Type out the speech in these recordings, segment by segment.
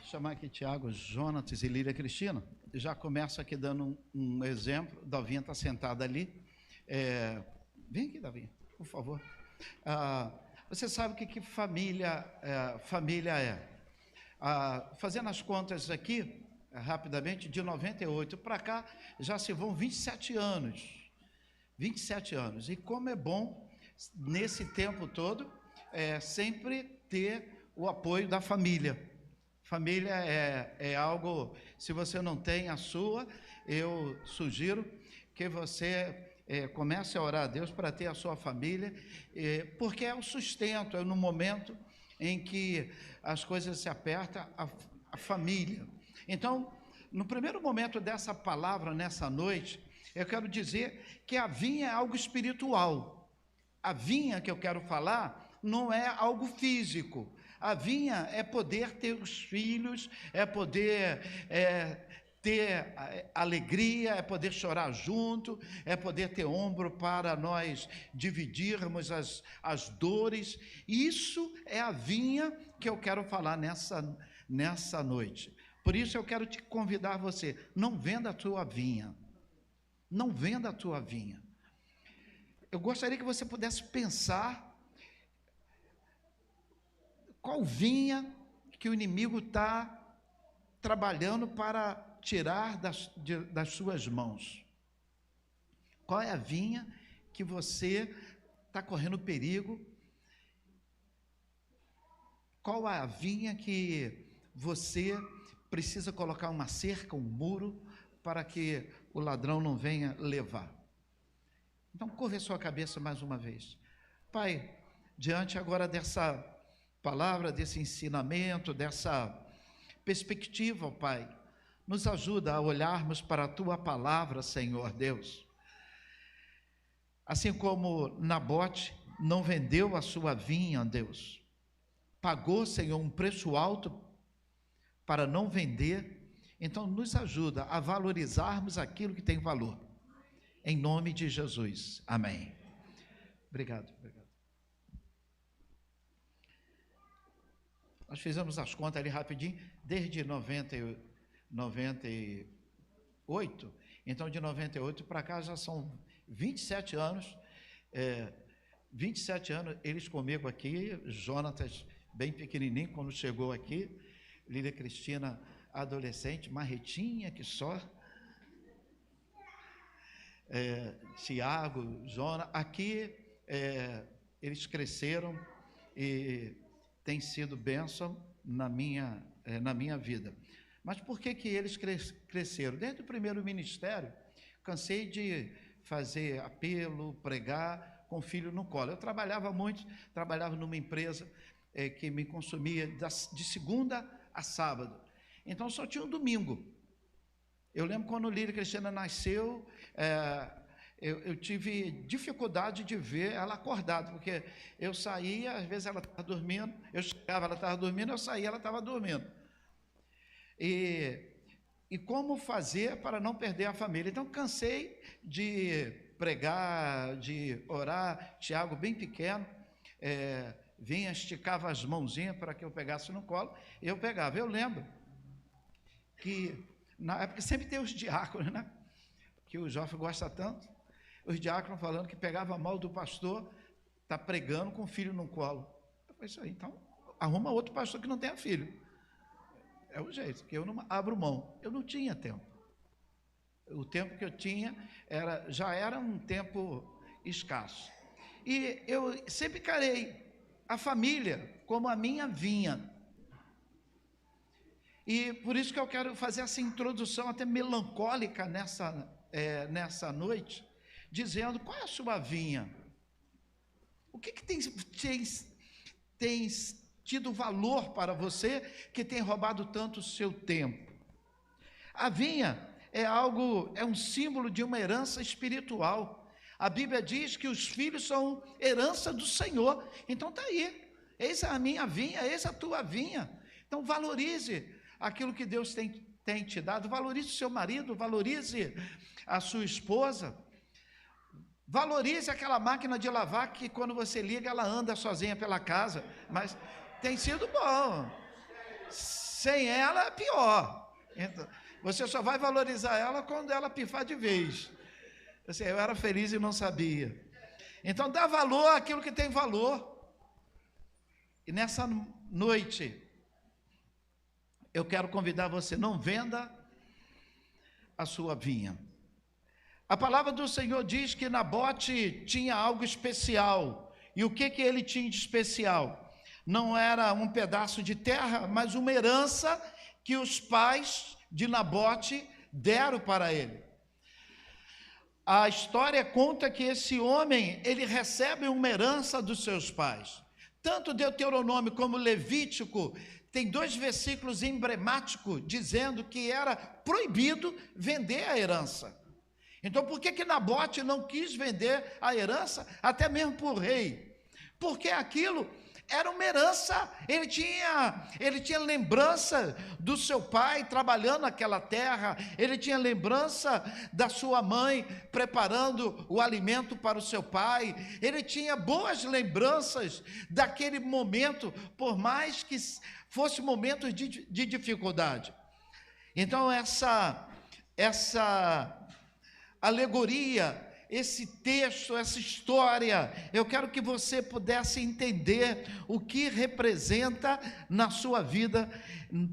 Chamar aqui Tiago, Jonatas e Lília Cristina. Já começo aqui dando um exemplo. Davinha está sentada ali. Vem aqui, Davinha, por favor. Você sabe o que família é? Fazendo as contas aqui, rapidamente, de 98 para cá, já se vão 27 anos. 27 anos. E como é bom, nesse tempo todo, sempre ter o apoio da família. Família é algo, se você não tem a sua, eu sugiro que você comece a orar a Deus para ter a sua família, porque é o sustento, é no momento em que as coisas se apertam, a família. Então, no primeiro momento dessa palavra, nessa noite, eu quero dizer que a vinha é algo espiritual. A vinha que eu quero falar não é algo físico. A vinha é poder ter os filhos, é poder ter alegria, é poder chorar junto, é poder ter ombro para nós dividirmos as dores. Isso é a vinha que eu quero falar nessa noite. Por isso eu quero te convidar você, não venda a tua vinha. Não venda a tua vinha. Eu gostaria que você pudesse pensar qual vinha que o inimigo está trabalhando para tirar das suas mãos? Qual é a vinha que você está correndo perigo? Qual é a vinha que você precisa colocar uma cerca, um muro, para que o ladrão não venha levar? Então, curva a sua cabeça mais uma vez. Pai, diante agora dessa palavra, desse ensinamento, dessa perspectiva, Pai, nos ajuda a olharmos para a Tua palavra, Senhor Deus. Assim como Nabote não vendeu a sua vinha, Deus, pagou, Senhor, um preço alto para não vender, então nos ajuda a valorizarmos aquilo que tem valor. Em nome de Jesus. Amém. Obrigado. Nós fizemos as contas ali rapidinho, desde 98, então de 98 para cá já são 27 anos, 27 anos, eles comigo aqui, Jonatas bem pequenininho quando chegou aqui, Lília Cristina adolescente, marretinha que só, Tiago, Jonas, aqui eles cresceram e tem sido bênção na minha vida. Mas por que eles cresceram? Desde o primeiro ministério, cansei de fazer apelo, pregar com o filho no colo. Eu trabalhava muito, trabalhava numa empresa que me consumia de segunda a sábado. Então só tinha um domingo. Eu lembro quando Lília Cristina nasceu, eu tive dificuldade de ver ela acordada, porque eu saía, às vezes ela estava dormindo, eu chegava, ela estava dormindo, eu saía, ela estava dormindo. E como fazer para não perder a família? Então, cansei de pregar, de orar. Tiago, bem pequeno, vinha, esticava as mãozinhas para que eu pegasse no colo, e eu pegava. Eu lembro que, na época, sempre tem os diáconos, né? Que o Joffre gosta tanto. Os diáconos falando que pegava mal do pastor, está pregando com o filho no colo. Eu falei, isso aí, então arruma outro pastor que não tenha filho. É o jeito, que eu não abro mão. Eu não tinha tempo. O tempo que eu tinha já era um tempo escasso. E eu sempre carei a família como a minha vinha. E por isso que eu quero fazer essa introdução até melancólica nessa noite, dizendo qual é a sua vinha, o que tem tido valor para você, que tem roubado tanto o seu tempo. A vinha é um símbolo de uma herança espiritual. A Bíblia diz que os filhos são herança do Senhor. Então está aí, eis a minha vinha, eis a tua vinha. Então valorize aquilo que Deus tem te dado, valorize o seu marido, valorize a sua esposa. Valorize aquela máquina de lavar que quando você liga ela anda sozinha pela casa, mas tem sido bom. Sem ela é pior. Então, você só vai valorizar ela quando ela pifar de vez. Assim, eu era feliz e não sabia. Então dá valor àquilo que tem valor. E nessa noite, eu quero convidar você, não venda a sua vinha. A palavra do Senhor diz que Nabote tinha algo especial. E o que ele tinha de especial? Não era um pedaço de terra, mas uma herança que os pais de Nabote deram para ele. A história conta que esse homem, ele recebe uma herança dos seus pais. Tanto Deuteronômio como Levítico tem 2 versículos emblemáticos dizendo que era proibido vender a herança. Então, por que Nabote não quis vender a herança, até mesmo para o rei? Porque aquilo era uma herança, ele tinha lembrança do seu pai trabalhando naquela terra, ele tinha lembrança da sua mãe preparando o alimento para o seu pai, ele tinha boas lembranças daquele momento, por mais que fosse momentos de dificuldade. Então essa alegoria, esse texto, essa história, eu quero que você pudesse entender o que representa na sua vida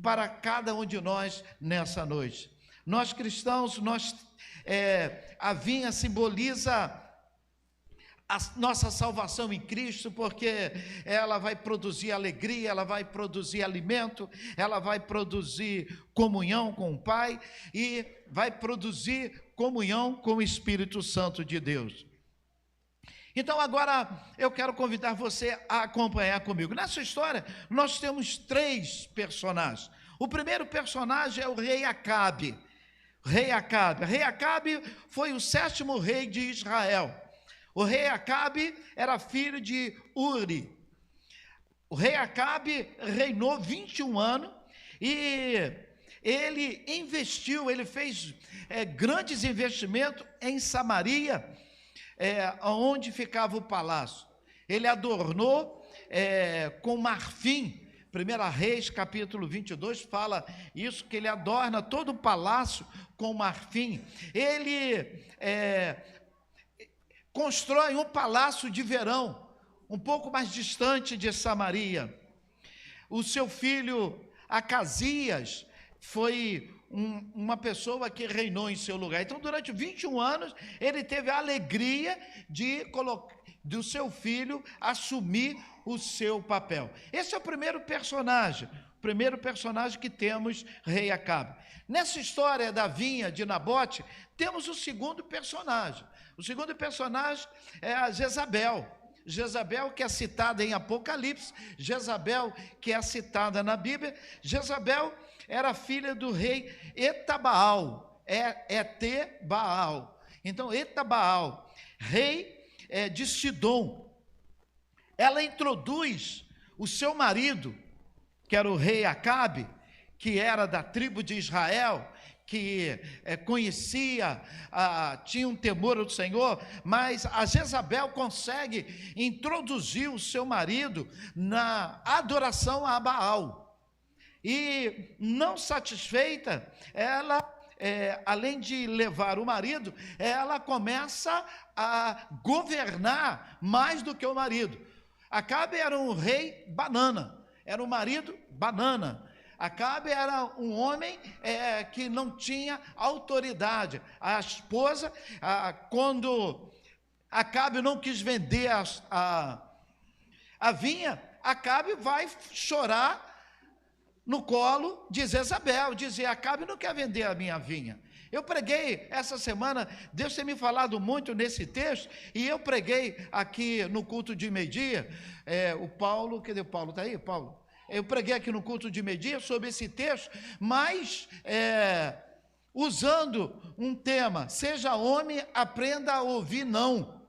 para cada um de nós nessa noite. Nós cristãos, a vinha simboliza a nossa salvação em Cristo, porque ela vai produzir alegria, ela vai produzir alimento, ela vai produzir comunhão com o Pai e vai produzir comunhão com o Espírito Santo de Deus. Então agora eu quero convidar você a acompanhar comigo. Nessa história nós temos 3 personagens. O primeiro personagem é o rei Acabe. Rei Acabe foi o 7º rei de Israel. O rei Acabe era filho de Uri. O rei Acabe reinou 21 anos e ele investiu, ele fez grandes investimentos em Samaria, onde ficava o palácio. Ele adornou com marfim. 1 Reis, capítulo 22, fala isso, que ele adorna todo o palácio com marfim. Ele constrói um palácio de verão, um pouco mais distante de Samaria. O seu filho Acasias foi uma pessoa que reinou em seu lugar. Então, durante 21 anos, ele teve a alegria do seu filho assumir o seu papel. Esse é o primeiro personagem que temos, rei Acabe. Nessa história da vinha de Nabote, temos o segundo personagem. O segundo personagem é a Jezabel. Jezabel, que é citada em Apocalipse, Jezabel, que é citada na Bíblia. Jezabel era filha do rei Etabaal, Etebaal. Então, Etabaal, rei de Sidom. Ela introduz o seu marido, que era o rei Acabe, que era da tribo de Israel, que conhecia, tinha um temor do Senhor, mas a Jezabel consegue introduzir o seu marido na adoração a Baal. E não satisfeita, ela, além de levar o marido, ela começa a governar mais do que o marido. Acabe era um rei banana, era um marido banana. Acabe era um homem que não tinha autoridade. A esposa, quando Acabe não quis vender a vinha, Acabe vai chorar no colo de Jezabel, dizer: Acabe não quer vender a minha vinha. Eu preguei essa semana, Deus tem me falado muito nesse texto, e eu preguei aqui no culto de meio-dia, o Paulo, cadê o Paulo? Está aí, Paulo? Eu preguei aqui no culto de meio-dia sobre esse texto, mas usando um tema: seja homem, aprenda a ouvir não.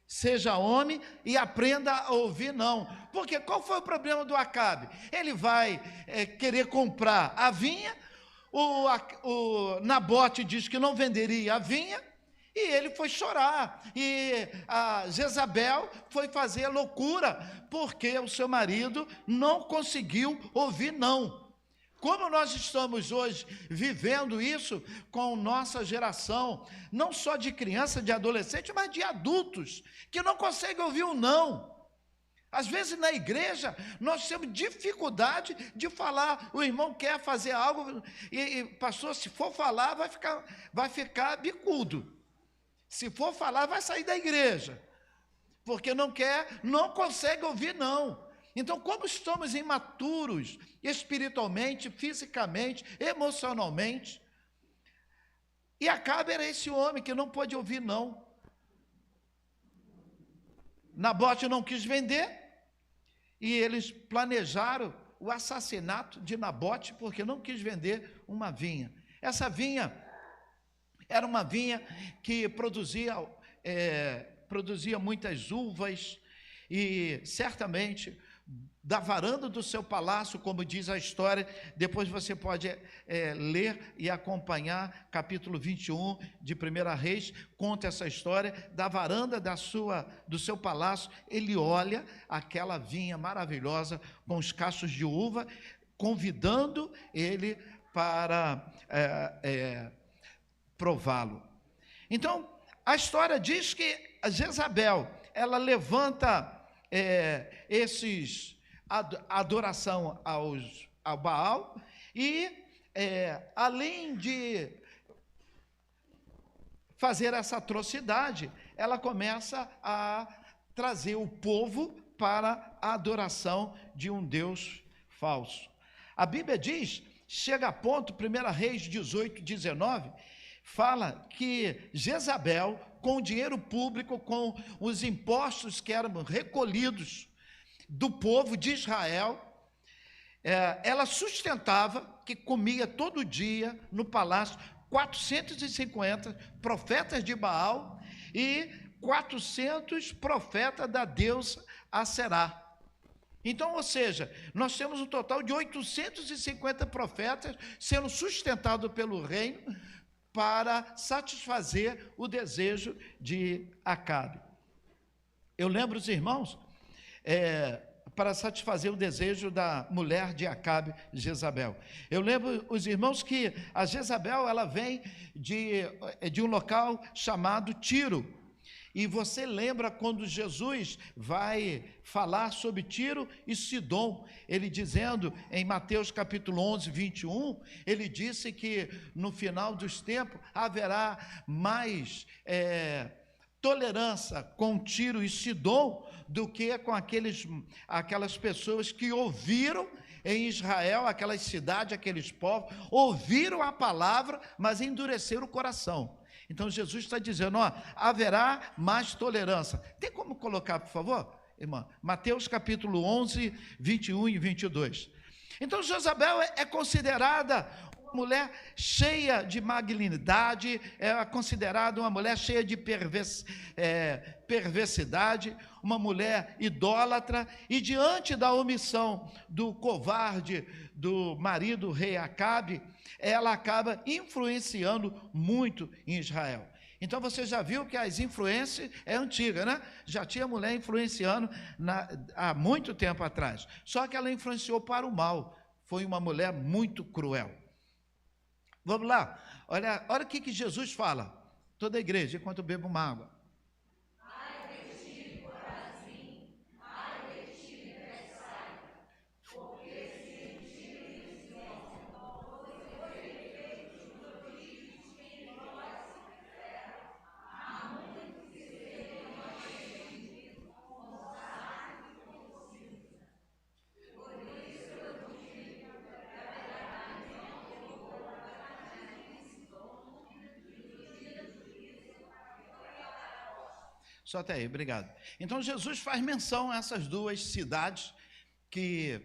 Seja homem e aprenda a ouvir não. Porque qual foi o problema do Acabe? Ele vai querer comprar a vinha, o Nabote diz que não venderia a vinha, e ele foi chorar, e a Jezabel foi fazer loucura, porque o seu marido não conseguiu ouvir não. Como nós estamos hoje vivendo isso com nossa geração, não só de criança, de adolescente, mas de adultos, que não conseguem ouvir o não. Às vezes na igreja nós temos dificuldade de falar, o irmão quer fazer algo, e pastor, se for falar, vai ficar bicudo. Se for falar, vai sair da igreja, porque não consegue ouvir não. Então, como estamos imaturos, espiritualmente, fisicamente, emocionalmente, e Acabe era esse homem que não pôde ouvir não. Nabote não quis vender, e eles planejaram o assassinato de Nabote, porque não quis vender uma vinha. Essa vinha era uma vinha que produzia muitas uvas, e certamente da varanda do seu palácio, como diz a história, depois você pode ler e acompanhar, capítulo 21 de 1 Reis, conta essa história, da varanda do seu palácio, ele olha aquela vinha maravilhosa, com os cachos de uva, convidando ele para prová-lo. Então, a história diz que a Jezabel, ela levanta adoração ao Baal, e além de fazer essa atrocidade, ela começa a trazer o povo para a adoração de um Deus falso. A Bíblia diz, chega a ponto, 1 Reis 18, 19, fala que Jezabel, com o dinheiro público, com os impostos que eram recolhidos do povo de Israel, ela sustentava, que comia todo dia no palácio 450 profetas de Baal e 400 profetas da deusa Aserá. Então, ou seja, nós temos um total de 850 profetas sendo sustentados pelo reino para satisfazer o desejo de Acabe. Eu lembro os irmãos, para satisfazer o desejo da mulher de Acabe, Jezabel. Eu lembro os irmãos que a Jezabel, ela vem de um local chamado Tiro. E você lembra quando Jesus vai falar sobre Tiro e Sidom, ele dizendo em Mateus capítulo 11, 21, ele disse que no final dos tempos haverá mais tolerância com Tiro e Sidom do que com aquelas pessoas que ouviram em Israel, aquelas cidades, aqueles povos, ouviram a palavra, mas endureceram o coração. Então, Jesus está dizendo, haverá mais tolerância. Tem como colocar, por favor, irmã? Mateus capítulo 11, 21 e 22. Então, Jezabel é considerada uma mulher cheia de malignidade, é considerada uma mulher cheia de perversidade, uma mulher idólatra, e diante da omissão do covarde do marido rei Acabe, ela acaba influenciando muito em Israel. Então você já viu que as influências é antiga, né? Já tinha mulher influenciando há muito tempo atrás. Só que ela influenciou para o mal. Foi uma mulher muito cruel. Vamos lá. Olha o que Jesus fala. Toda a igreja, enquanto eu bebo uma água. Só até aí, obrigado. Então, Jesus faz menção a essas duas cidades que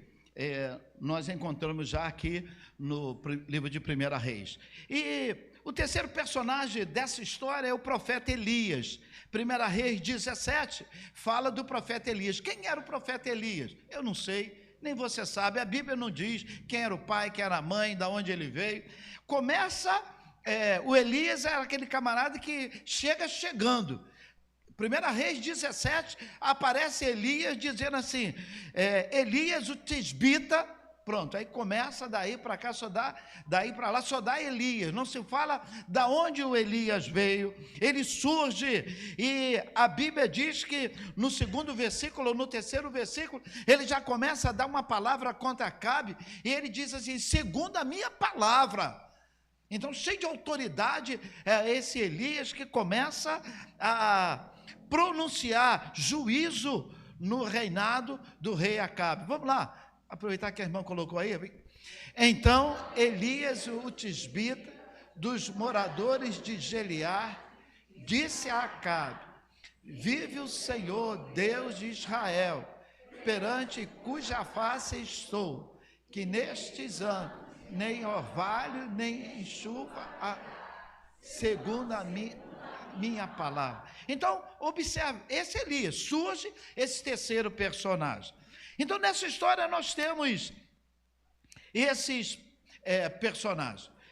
nós encontramos já aqui no livro de 1 Reis. E o terceiro personagem dessa história é o profeta Elias. 1 Reis 17 fala do profeta Elias. Quem era o profeta Elias? Eu não sei, nem você sabe. A Bíblia não diz quem era o pai, quem era a mãe, de onde ele veio. O Elias era aquele camarada que chegando. 1 Reis 17, aparece Elias dizendo assim, Elias o tisbita, Pronto, aí começa daí para cá, daí para lá, só dá Elias. Não se fala da onde o Elias veio. Ele surge e a Bíblia diz que no 2º versículo, no 3º versículo, ele já começa a dar uma palavra contra Acabe, e ele diz assim: segundo a minha palavra. Então, cheio de autoridade, é esse Elias que começa a pronunciar juízo no reinado do rei Acabe. Vamos lá. Aproveitar que a irmã colocou aí. Então, Elias, o tisbita, dos moradores de Gileade, disse a Acabe: vive o Senhor, Deus de Israel, perante cuja face estou, que nestes anos, nem orvalho, nem chuva, segundo a minha palavra. Então, observe, esse Elias, surge esse terceiro personagem. Então, nessa história nós temos esses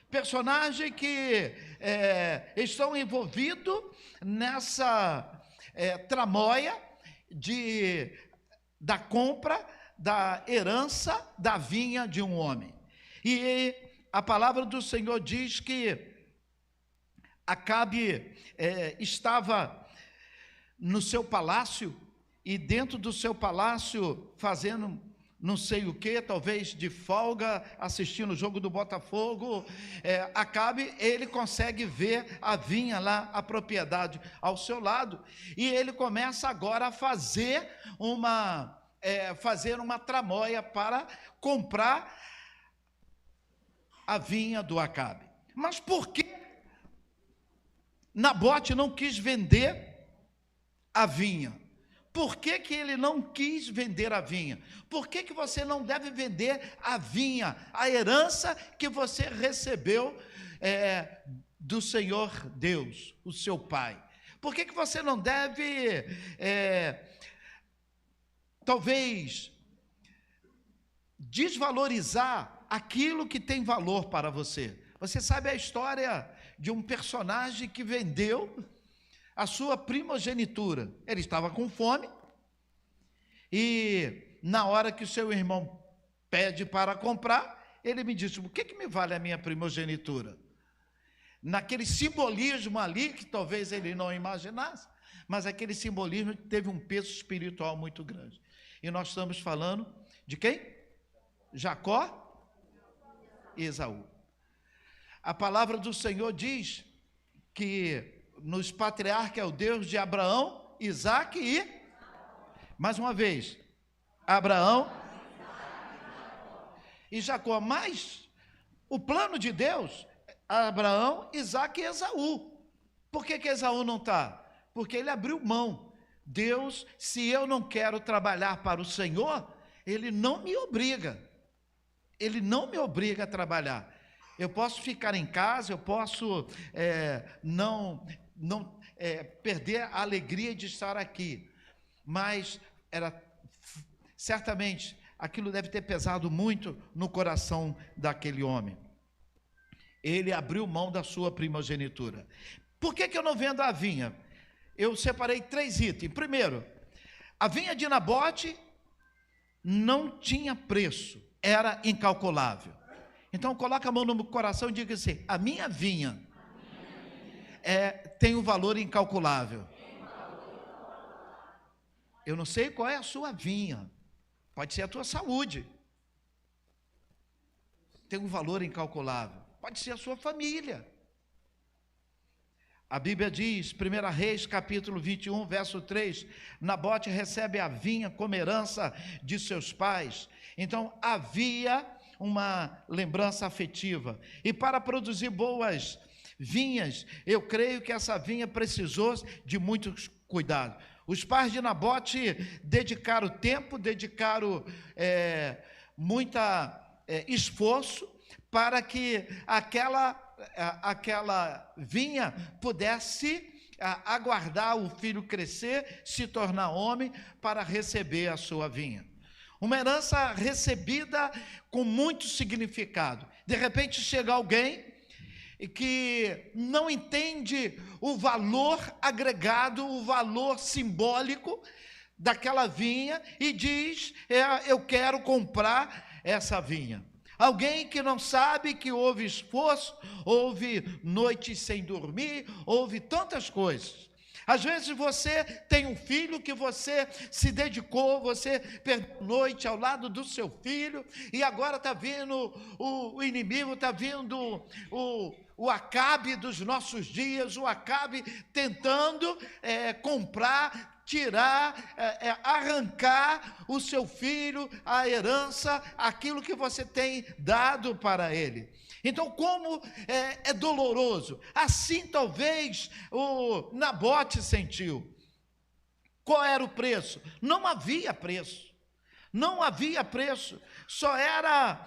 personagens que estão envolvidos nessa tramóia da compra da herança da vinha de um homem. E a palavra do Senhor diz que Acabe estava no seu palácio, e dentro do seu palácio, fazendo não sei o que, talvez de folga, assistindo o jogo do Botafogo, Acabe, ele consegue ver a vinha lá, a propriedade ao seu lado, e ele começa agora a fazer uma tramóia para comprar a vinha do Acabe. Mas por que Nabote não quis vender a vinha? Por que ele não quis vender a vinha? Por que você não deve vender a vinha, a herança que você recebeu do Senhor Deus, o seu Pai? Por que você não deve, talvez, desvalorizar aquilo que tem valor para você? Você sabe a história de um personagem que vendeu a sua primogenitura. Ele estava com fome, e na hora que o seu irmão pede para comprar, ele me disse: o que me vale a minha primogenitura? Naquele simbolismo ali, que talvez ele não imaginasse, mas aquele simbolismo teve um peso espiritual muito grande. E nós estamos falando de quem? Jacó e Esaú. A palavra do Senhor diz que nos patriarcas é o Deus de Abraão, Isaque e, mais uma vez, Abraão e Jacó. Mas o plano de Deus, Abraão, Isaque e Esaú. Por que Esaú não está? Porque ele abriu mão. Deus, se eu não quero trabalhar para o Senhor, Ele não me obriga. Ele não me obriga a trabalhar. Eu posso ficar em casa, eu posso não perder a alegria de estar aqui, mas certamente aquilo deve ter pesado muito no coração daquele homem. Ele abriu mão da sua primogenitura. Por que eu não vendo a vinha? Eu separei 3 itens. Primeiro, a vinha de Nabote não tinha preço, era incalculável. Então coloca a mão no coração e diga assim: a minha vinha tem um valor incalculável. Eu não sei qual é a sua vinha, pode ser a tua saúde, tem um valor incalculável. Pode ser a sua família. A Bíblia diz, 1 Reis, capítulo 21, verso 3, Nabote recebe a vinha como herança de seus pais. Então havia uma lembrança afetiva. E para produzir boas vinhas, eu creio que essa vinha precisou de muitos cuidados. Os pais de Nabote dedicaram tempo, dedicaram muito esforço para que aquela vinha pudesse aguardar o filho crescer, se tornar homem, para receber a sua vinha. Uma herança recebida com muito significado. De repente chega alguém que não entende o valor agregado, o valor simbólico daquela vinha, e diz: eu quero comprar essa vinha. Alguém que não sabe que houve esforço, houve noites sem dormir, houve tantas coisas. Às vezes você tem um filho que você se dedicou, você perdeu noite ao lado do seu filho, e agora está vindo o inimigo, está vindo o Acabe dos nossos dias, o Acabe tentando comprar, tirar, arrancar o seu filho, a herança, aquilo que você tem dado para ele. Então, como é doloroso, assim talvez o Nabote sentiu. Qual era o preço? Não havia preço, não havia preço, só era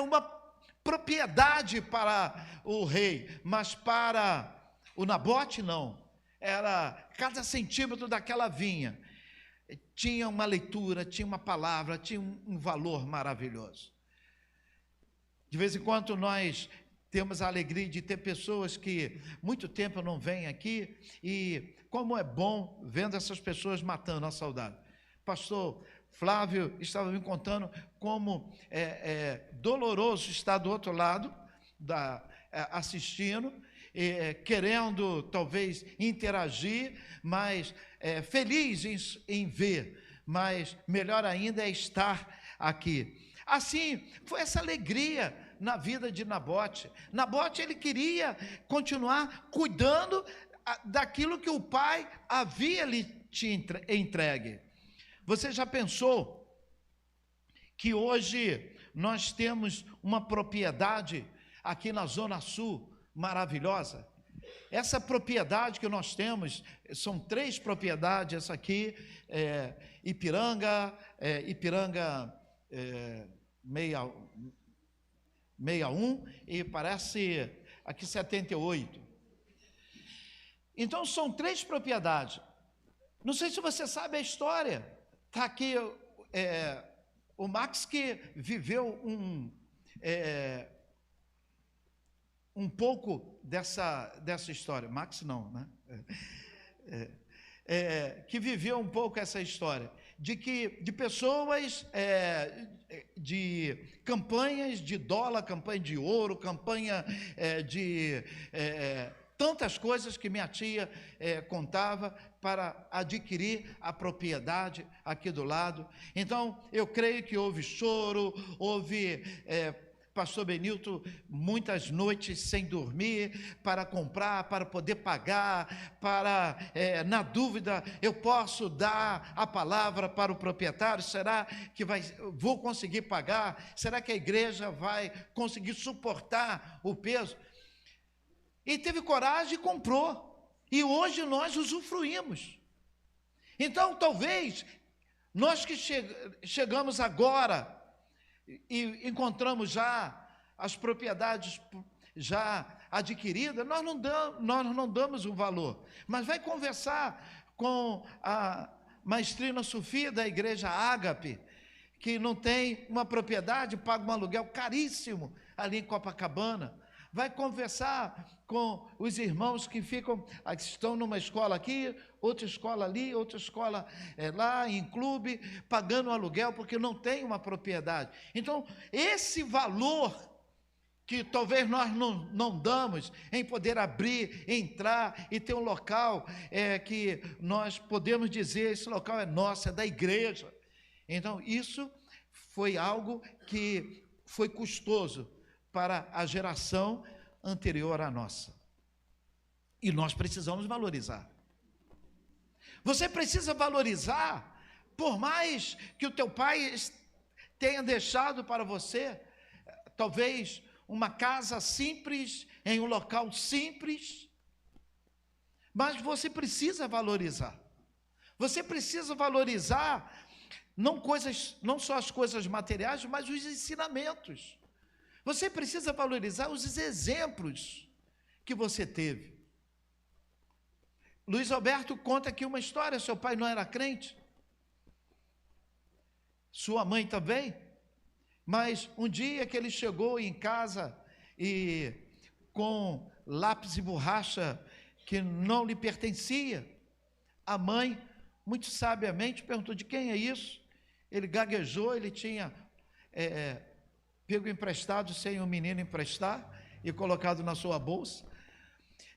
uma propriedade para o rei, mas para o Nabote não, era cada centímetro daquela vinha, tinha uma leitura, tinha uma palavra, tinha um valor maravilhoso. De vez em quando nós temos a alegria de ter pessoas que muito tempo não vêm aqui, e como é bom vendo essas pessoas matando a saudade. Pastor Flávio estava me contando como é doloroso estar do outro lado, assistindo, querendo talvez interagir, mas feliz em ver, mas melhor ainda é estar aqui. Assim, foi essa alegria na vida de Nabote. Nabote, ele queria continuar cuidando daquilo que o pai havia lhe entregue. Você já pensou que hoje nós temos uma propriedade aqui na Zona Sul maravilhosa? Essa propriedade que nós temos, são 3 propriedades, essa aqui, Ipiranga 61 e parece aqui 78. Então são 3 propriedades. Não sei se você sabe a história. Está aqui o Max, que viveu um pouco dessa história. Max não, né? Que viveu um pouco essa história de pessoas, de campanhas de dólar, campanha de ouro, campanha de tantas coisas que minha tia contava para adquirir a propriedade aqui do lado. Então, eu creio que houve choro, houve... Pastor Benilton, muitas noites sem dormir, para comprar, para poder pagar, na dúvida, eu posso dar a palavra para o proprietário? Será que vou conseguir pagar? Será que a igreja vai conseguir suportar o peso? E teve coragem e comprou, e hoje nós usufruímos. Então, talvez, nós que chegamos agora, e encontramos já as propriedades já adquiridas, nós não damos o valor, mas vai conversar com a maestrina Sofia da igreja Ágape, que não tem uma propriedade, paga um aluguel caríssimo ali em Copacabana. Vai conversar com os irmãos que estão numa escola aqui, outra escola ali, outra escola lá, em clube, pagando um aluguel porque não tem uma propriedade. Então, esse valor que talvez nós não damos em poder abrir, entrar e ter um local que nós podemos dizer, esse local é nosso, é da igreja. Então, isso foi algo que foi custoso para a geração anterior à nossa. E nós precisamos valorizar. Você precisa valorizar, por mais que o teu pai tenha deixado para você, talvez uma casa simples, em um local simples, mas você precisa valorizar. Você precisa valorizar não só as coisas materiais, mas os ensinamentos. Você precisa valorizar os exemplos que você teve. Luiz Alberto conta aqui uma história, seu pai não era crente, sua mãe também, mas um dia que ele chegou em casa e com lápis e borracha que não lhe pertencia, a mãe, muito sabiamente, perguntou: de quem é isso? Ele gaguejou, ele tinha pego emprestado sem o menino emprestar e colocado na sua bolsa.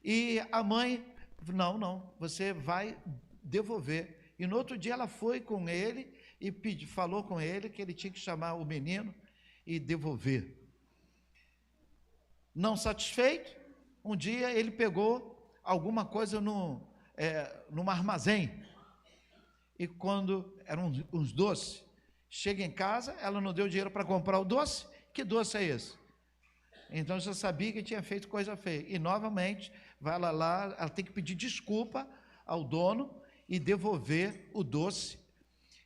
E a mãe, não, você vai devolver. E no outro dia ela foi com ele e falou com ele que ele tinha que chamar o menino e devolver. Não satisfeito, um dia ele pegou alguma coisa num armazém, e quando eram uns doces, chega em casa, ela não deu dinheiro para comprar o doce. Que doce é esse? Então já sabia que tinha feito coisa feia, e novamente vai lá, ela tem que pedir desculpa ao dono e devolver o doce.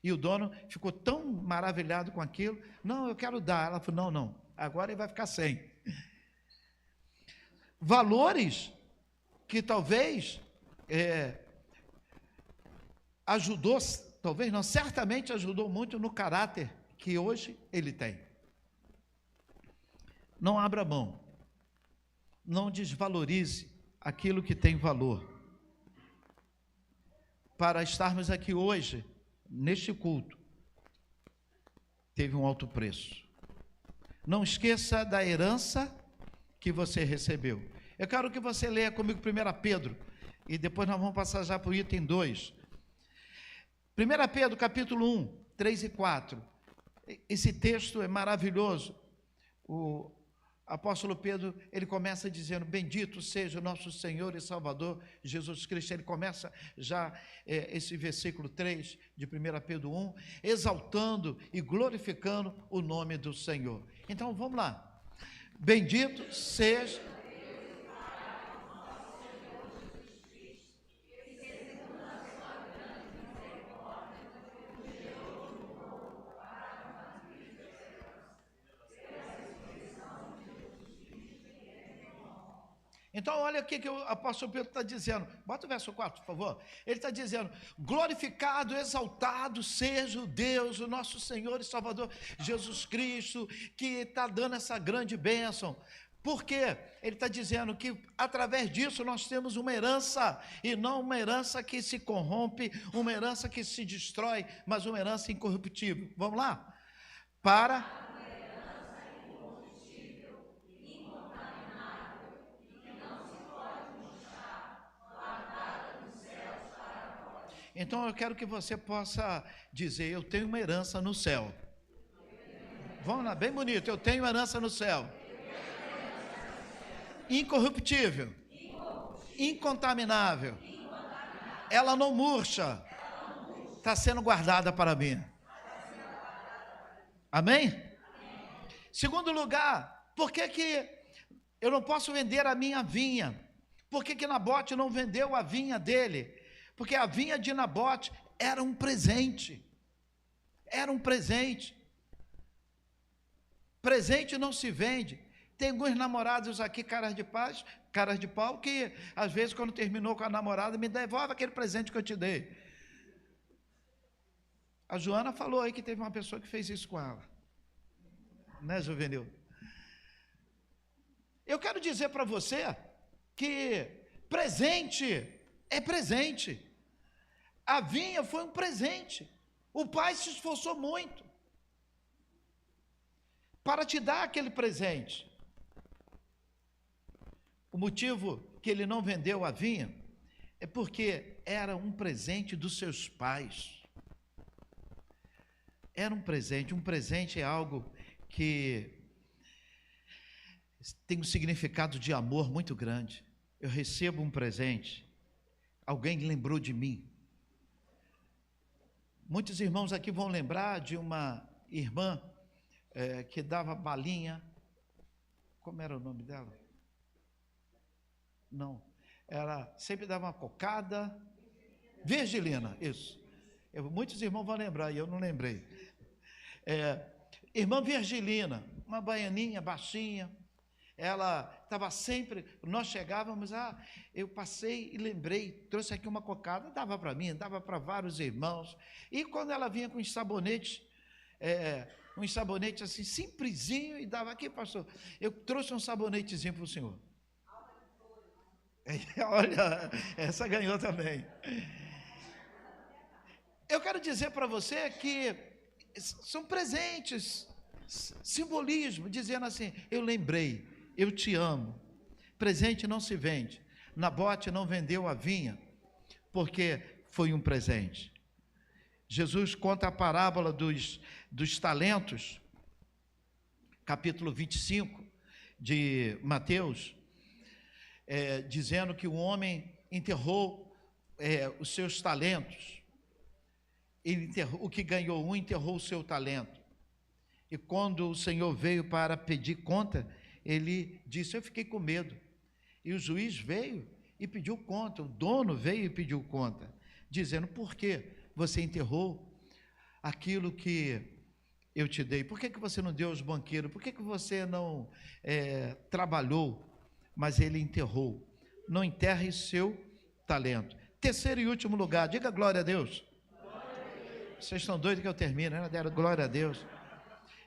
E o dono ficou tão maravilhado com aquilo, não, eu quero dar. Ela falou, não, agora ele vai ficar sem. Valores que talvez ajudou, talvez não, certamente ajudou muito no caráter que hoje ele tem. Não abra mão, não desvalorize aquilo que tem valor. Para estarmos aqui hoje, neste culto, teve um alto preço. Não esqueça da herança que você recebeu. Eu quero que você leia comigo 1 Pedro, e depois nós vamos passar já para o item 2. 1 Pedro, capítulo 1, 3 e 4. Esse texto é maravilhoso. O apóstolo Pedro, ele começa dizendo, bendito seja o nosso Senhor e Salvador Jesus Cristo. Ele começa já esse versículo 3 de 1 Pedro 1, exaltando e glorificando o nome do Senhor. Então vamos lá. Bendito seja Então, olha o que o apóstolo Pedro está dizendo. Bota o verso 4, por favor. Ele está dizendo, glorificado, exaltado seja o Deus, o nosso Senhor e Salvador Jesus Cristo, que está dando essa grande bênção. Por quê? Ele está dizendo que através disso nós temos uma herança, e não uma herança que se corrompe, uma herança que se destrói, mas uma herança incorruptível. Vamos lá? Para... Então eu quero que você possa dizer, eu tenho uma herança no céu. Vamos lá, bem bonito, eu tenho uma herança no céu. Incorruptível. Incontaminável. Ela não murcha. Está sendo guardada para mim. Amém? Segundo lugar, por que eu não posso vender a minha vinha? Por que Nabote não vendeu a vinha dele? Porque a vinha de Nabote era um presente. Era um presente. Presente não se vende. Tem alguns namorados aqui, caras de pau, que às vezes quando terminou com a namorada, me devolve aquele presente que eu te dei. A Joana falou aí que teve uma pessoa que fez isso com ela. Né, Juvenil? Eu quero dizer para você que presente é presente. A vinha foi um presente. O pai se esforçou muito para te dar aquele presente. O motivo que ele não vendeu a vinha é porque era um presente dos seus pais. Era um presente é algo que tem um significado de amor muito grande. Eu recebo um presente, alguém lembrou de mim. Muitos irmãos aqui vão lembrar de uma irmã que dava balinha. Como era o nome dela? Não, ela sempre dava uma cocada. Virgilina, isso. Muitos irmãos vão lembrar, e eu não lembrei. Irmã Virgilina, uma baianinha baixinha. Ela estava sempre, nós chegávamos, eu passei e lembrei, trouxe aqui uma cocada, dava para mim, dava para vários irmãos. E quando ela vinha com uns sabonetes assim, simplesinho, e dava aqui, pastor, eu trouxe um sabonetezinho para o senhor. Olha, essa ganhou também. Eu quero dizer para você que são presentes. simbolismo, dizendo assim: eu lembrei, eu te amo. Presente não se vende. Nabote não vendeu a vinha porque foi um presente. Jesus conta a parábola dos talentos, capítulo 25 de Mateus, dizendo que o homem enterrou os seus talentos. O que ganhou um enterrou o seu talento. E quando o Senhor veio para pedir conta, ele disse: eu fiquei com medo. E o juiz veio e pediu conta, o dono veio e pediu conta, dizendo: por que você enterrou aquilo que eu te dei? Por que você não deu aos banqueiros? Por que você não trabalhou? Mas ele enterrou. Não enterre seu talento. Terceiro e último lugar, diga glória a Deus. Vocês estão doidos que eu termine, né? Deram glória a Deus.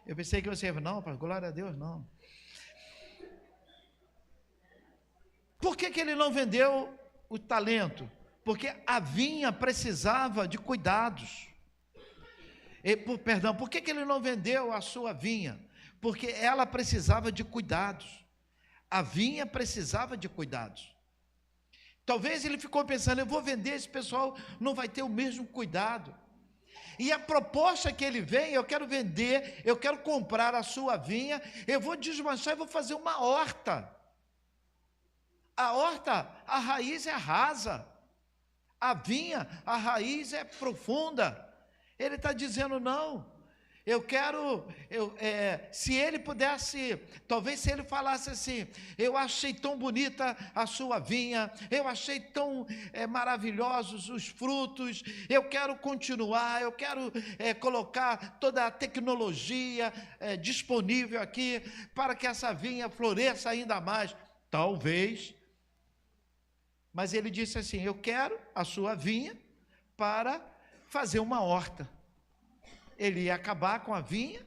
Eu pensei que você ia, não, pai, glória a Deus, não. Por que ele não vendeu o talento? Porque a vinha precisava de cuidados. Por que ele não vendeu a sua vinha? Porque ela precisava de cuidados. A vinha precisava de cuidados. Talvez ele ficou pensando: eu vou vender, esse pessoal não vai ter o mesmo cuidado. E a proposta que ele vem: eu quero vender, eu quero comprar a sua vinha, eu vou desmanchar e vou fazer uma horta. A horta, a raiz é rasa. A vinha, a raiz é profunda. Ele está dizendo: não, eu quero, se ele pudesse, talvez se ele falasse assim: eu achei tão bonita a sua vinha, eu achei tão maravilhosos os frutos, eu quero continuar, eu quero colocar toda a tecnologia disponível aqui, para que essa vinha floresça ainda mais. Talvez. Mas ele disse assim: eu quero a sua vinha para fazer uma horta. Ele ia acabar com a vinha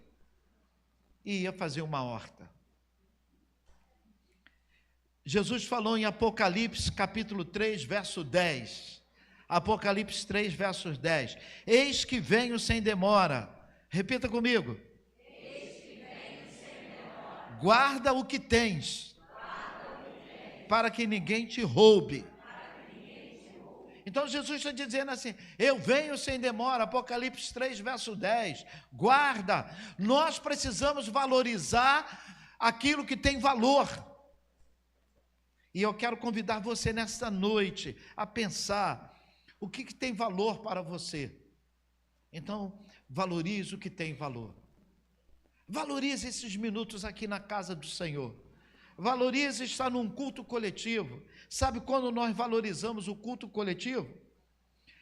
e ia fazer uma horta. Jesus falou em Apocalipse capítulo 3, verso 10. Apocalipse 3, versos 10. Eis que venho sem demora. Repita comigo. Eis que venho sem demora. Guarda o que tens, para que ninguém te roube. Então Jesus está dizendo assim: eu venho sem demora. Apocalipse 3, verso 10. Guarda, nós precisamos valorizar aquilo que tem valor. E eu quero convidar você nesta noite a pensar o que tem valor para você. Então, valorize o que tem valor. Valorize esses minutos aqui na casa do Senhor. Valorize estar num culto coletivo. Sabe quando nós valorizamos o culto coletivo?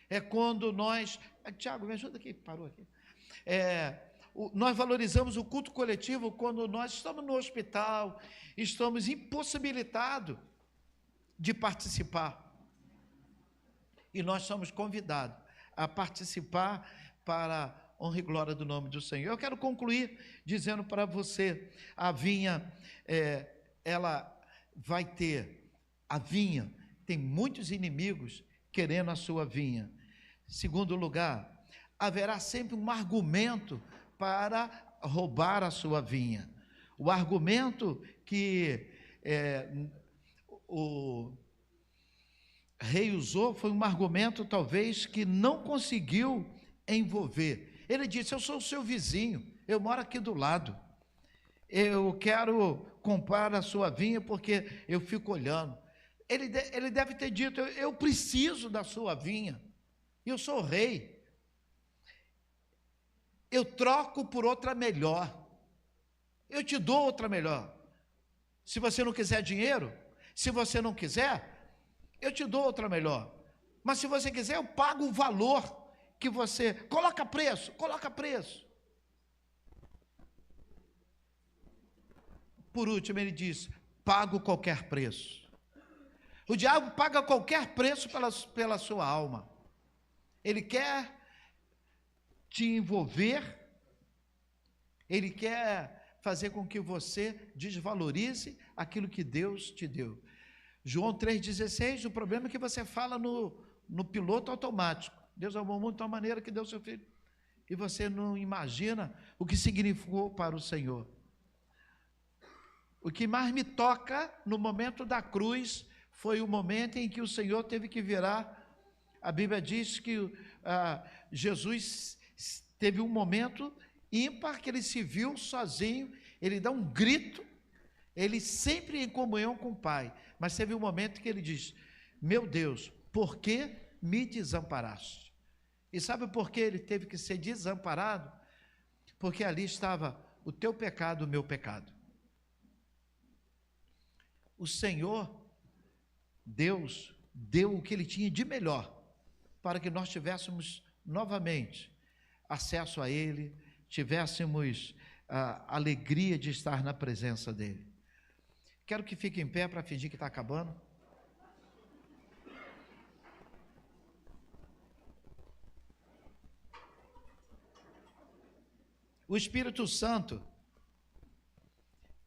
É quando nós... Tiago, me ajuda aqui, parou aqui. Nós valorizamos o culto coletivo quando nós estamos no hospital, estamos impossibilitados de participar. E nós somos convidados a participar para a honra e glória do nome do Senhor. Eu quero concluir dizendo para você: a vinha... ela vai ter, a vinha tem muitos inimigos querendo a sua vinha. Segundo lugar, haverá sempre um argumento para roubar a sua vinha. O argumento que o rei usou foi um argumento talvez que não conseguiu envolver. Ele disse: eu sou o seu vizinho, eu moro aqui do lado, eu quero comprar a sua vinha porque eu fico olhando. Ele deve ter dito: eu preciso da sua vinha, eu sou rei, eu troco por outra melhor, eu te dou outra melhor. Se você não quiser dinheiro, se você não quiser, eu te dou outra melhor. Mas se você quiser, eu pago o valor que você... Coloca preço, coloca preço. Por último, ele diz: pago qualquer preço. O diabo paga qualquer preço pela sua alma. Ele quer te envolver, ele quer fazer com que você desvalorize aquilo que Deus te deu. João 3,16, o problema é que você fala no piloto automático. Deus amou o mundo de tal maneira que deu seu filho. e você não imagina o que significou para o Senhor. O que mais me toca no momento da cruz foi o momento em que o Senhor teve que virar. A Bíblia diz que Jesus teve um momento ímpar que ele se viu sozinho, ele dá um grito, ele sempre em comunhão com o Pai, mas teve um momento que ele diz: meu Deus, por que me desamparaste? E sabe por que ele teve que ser desamparado? Porque ali estava o teu pecado, o meu pecado. O Senhor, Deus, deu o que ele tinha de melhor, para que nós tivéssemos novamente acesso a ele, tivéssemos a alegria de estar na presença dele. Quero que fique em pé para fingir que está acabando. O Espírito Santo,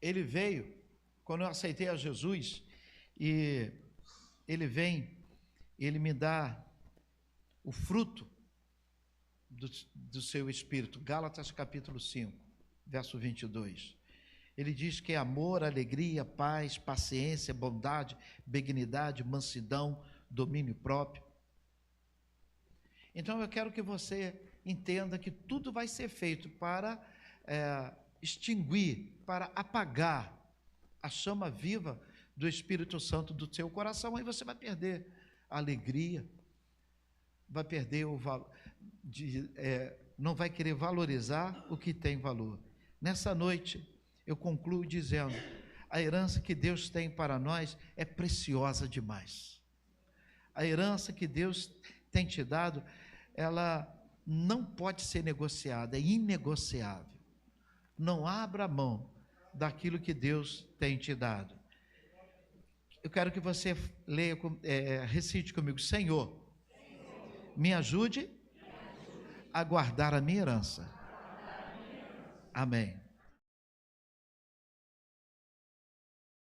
ele veio, quando eu aceitei a Jesus, e ele vem, ele me dá o fruto do seu Espírito. Gálatas capítulo 5, verso 22. Ele diz que é amor, alegria, paz, paciência, bondade, benignidade, mansidão, domínio próprio. Então eu quero que você entenda que tudo vai ser feito para extinguir, para apagar a chama viva do Espírito Santo do seu coração. Aí você vai perder a alegria, vai perder o valor, não vai querer valorizar o que tem valor. Nessa noite, eu concluo dizendo: a herança que Deus tem para nós é preciosa demais. A herança que Deus tem te dado, ela não pode ser negociada, é inegociável. Não abra mão daquilo que Deus tem te dado. Eu quero que você leia, recite comigo: Senhor, me ajude a guardar a minha herança. Amém.